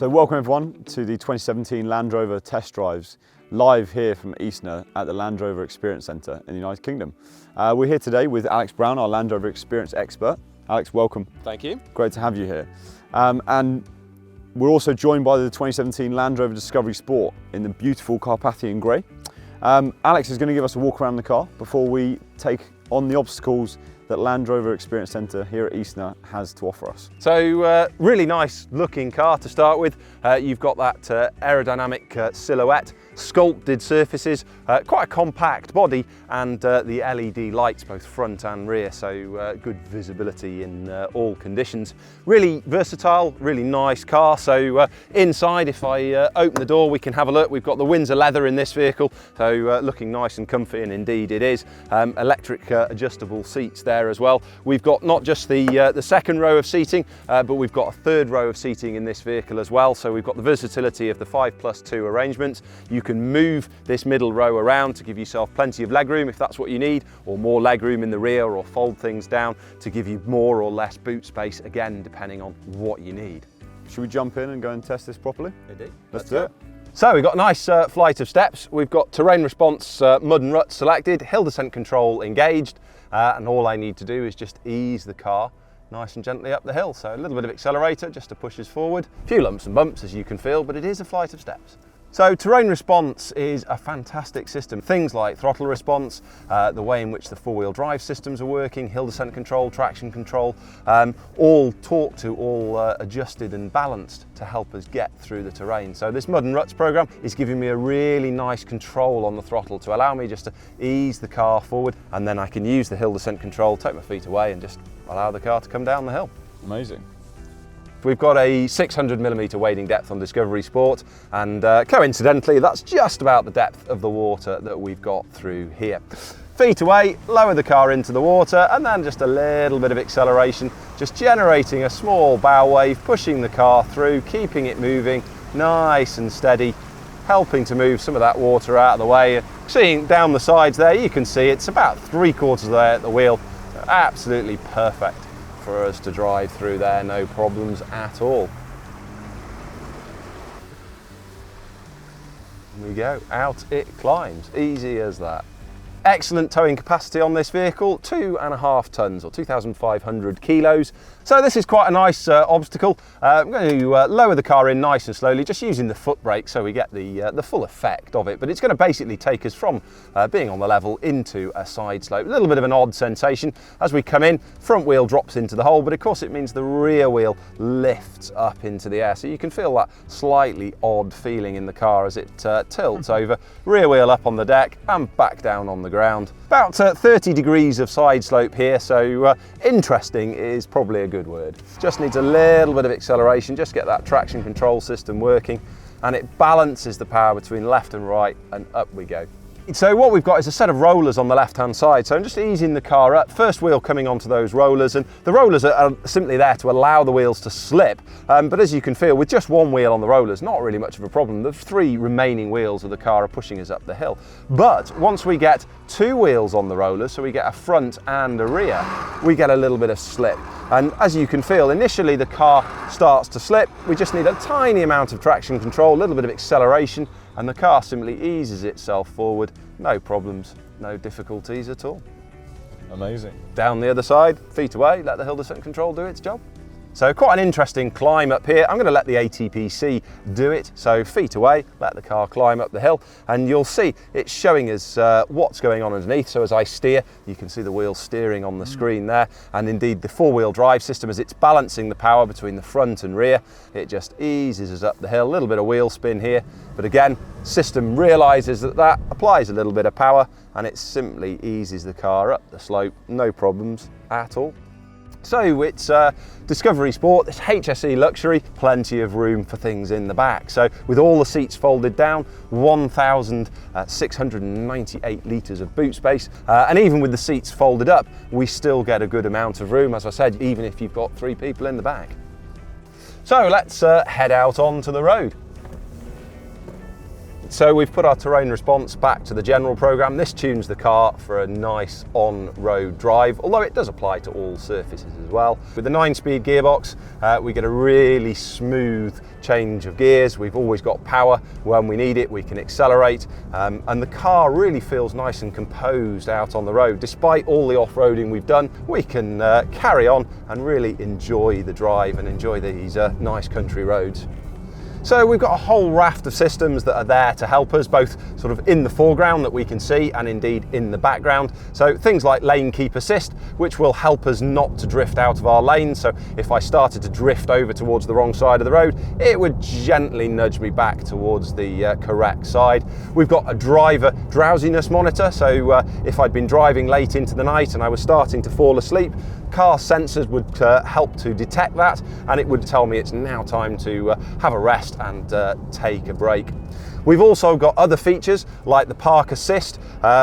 So welcome everyone to the 2017 Land Rover test drives, live here from Eastnor at the Land Rover Experience Centre in the United Kingdom. We're here today with Alex Brown, our Land Rover Experience expert. Alex, welcome. Thank you. Great to have you here. And we're also joined by the 2017 Land Rover Discovery Sport in the beautiful Carpathian grey. Alex is going to give us a walk around the car before we take on the obstacles that Land Rover Experience Centre here at Eastnor has to offer us. So really nice looking car to start with. You've got that aerodynamic silhouette, sculpted surfaces, quite a compact body, and the LED lights both front and rear, so good visibility in all conditions. Really versatile, really nice car. So inside, if I open the door, we can have a look. We've got the Windsor leather in this vehicle, so looking nice and comfy, and indeed it is. Electric adjustable seats there as well. We've got not just the second row of seating, but we've got a third row of seating in this vehicle as well. So we've got the versatility of the 5+2 arrangement. You can move this middle row around to give yourself plenty of legroom if that's what you need, or more legroom in the rear, or fold things down to give you more or less boot space, again depending on what you need. Should we jump in and go and test this properly? Indeed. Let's do it. So we've got a nice flight of steps. We've got terrain response, mud and rut selected, hill descent control engaged, and all I need to do is just ease the car nice and gently up the hill. So a little bit of accelerator just to push us forward. A few lumps and bumps as you can feel, but it is a flight of steps. So terrain response is a fantastic system. Things like throttle response, the way in which the four-wheel drive systems are working, hill descent control, traction control, all talk to, all adjusted and balanced to help us get through the terrain. So this Mud and Ruts program is giving me a really nice control on the throttle to allow me just to ease the car forward, and then I can use the hill descent control, take my feet away and just allow the car to come down the hill. Amazing. We've got a 600mm wading depth on Discovery Sport, and coincidentally that's just about the depth of the water that we've got through here. Feet away, lower the car into the water, and then just a little bit of acceleration, just generating a small bow wave, pushing the car through, keeping it moving nice and steady, helping to move some of that water out of the way. Seeing down the sides there, you can see it's about 3/4 of the way at the wheel. Absolutely perfect for us to drive through there, no problems at all. Here we go, out it climbs, easy as that. Excellent towing capacity on this vehicle, 2.5 tonnes or 2,500 kilos. So this is quite a nice obstacle. I'm going to lower the car in nice and slowly, just using the foot brake so we get the full effect of it. But it's going to basically take us from being on the level into a side slope. A little bit of an odd sensation. As we come in, front wheel drops into the hole, but of course it means the rear wheel lifts up into the air. So you can feel that slightly odd feeling in the car as it tilts over. Rear wheel up on the deck and back down on the ground. About 30 degrees of side slope here, so interesting is probably a good word. Just needs a little bit of acceleration, just get that traction control system working, and it balances the power between left and right, and up we go. So what we've got is a set of rollers on the left hand side, so I'm just easing the car up, first wheel coming onto those rollers, and the rollers are simply there to allow the wheels to slip, but as you can feel, with just one wheel on the rollers, not really much of a problem. The 3 remaining wheels of the car are pushing us up the hill. But once we get 2 wheels on the rollers, so we get a front and a rear, we get a little bit of slip. And as you can feel, initially the car starts to slip. We just need a tiny amount of traction control, a little bit of acceleration, and the car simply eases itself forward. No problems, no difficulties at all. Amazing. Down the other side, feet away, let the hill descent control do its job. So quite an interesting climb up here. I'm going to let the ATPC do it. So feet away, let the car climb up the hill, and you'll see it's showing us what's going on underneath. So as I steer, you can see the wheels steering on the screen there, and indeed the four-wheel drive system, as it's balancing the power between the front and rear, it just eases us up the hill. A little bit of wheel spin here, but again, system realizes that applies a little bit of power, and it simply eases the car up the slope, no problems at all. So it's Discovery Sport, this HSE luxury, plenty of room for things in the back. So with all the seats folded down, 1,698 litres of boot space, and even with the seats folded up, we still get a good amount of room, as I said, even if you've got 3 people in the back. So let's head out onto the road. So we've put our terrain response back to the general program. This tunes the car for a nice on-road drive, although it does apply to all surfaces as well. With the 9-speed gearbox, we get a really smooth change of gears. We've always got power when we need it. We can accelerate, and the car really feels nice and composed out on the road. Despite all the off-roading we've done, we can carry on and really enjoy the drive and enjoy these nice country roads. So we've got a whole raft of systems that are there to help us, both sort of in the foreground that we can see and indeed in the background. So things like lane keep assist, which will help us not to drift out of our lane. So if I started to drift over towards the wrong side of the road, it would gently nudge me back towards the correct side. We've got a driver drowsiness monitor. So if I'd been driving late into the night and I was starting to fall asleep, car sensors would help to detect that, and it would tell me it's now time to have a rest and take a break. We've also got other features like the park assist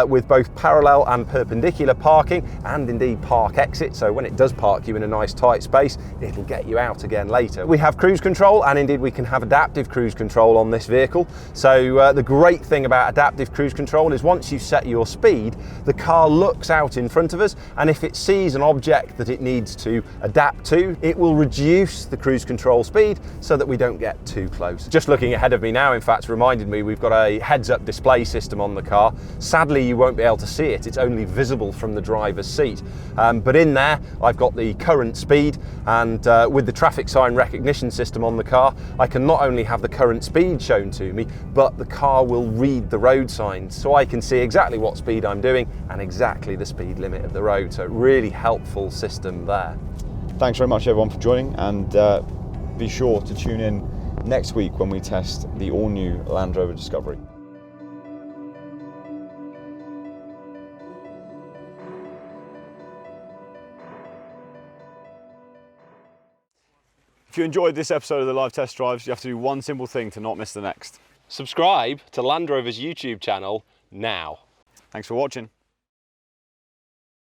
with both parallel and perpendicular parking, and indeed park exit. So when it does park you in a nice tight space, it'll get you out again later. We have cruise control, and indeed we can have adaptive cruise control on this vehicle. So the great thing about adaptive cruise control is once you set your speed, the car looks out in front of us, and if it sees an object that it needs to adapt to, it will reduce the cruise control speed so that we don't get too close. Just looking ahead of me now, in fact, reminded me we've got a heads-up display system on the car. Sadly, you won't be able to see it. It's only visible from the driver's seat. But in there, I've got the current speed, and with the traffic sign recognition system on the car, I can not only have the current speed shown to me, but the car will read the road signs, so I can see exactly what speed I'm doing and exactly the speed limit of the road. So really helpful system there. Thanks very much everyone for joining, and be sure to tune in next week when we test the all-new Land Rover Discovery. If you enjoyed this episode of the live test drives, you have to do one simple thing to not miss the next. Subscribe to Land Rover's YouTube channel now. Thanks for watching.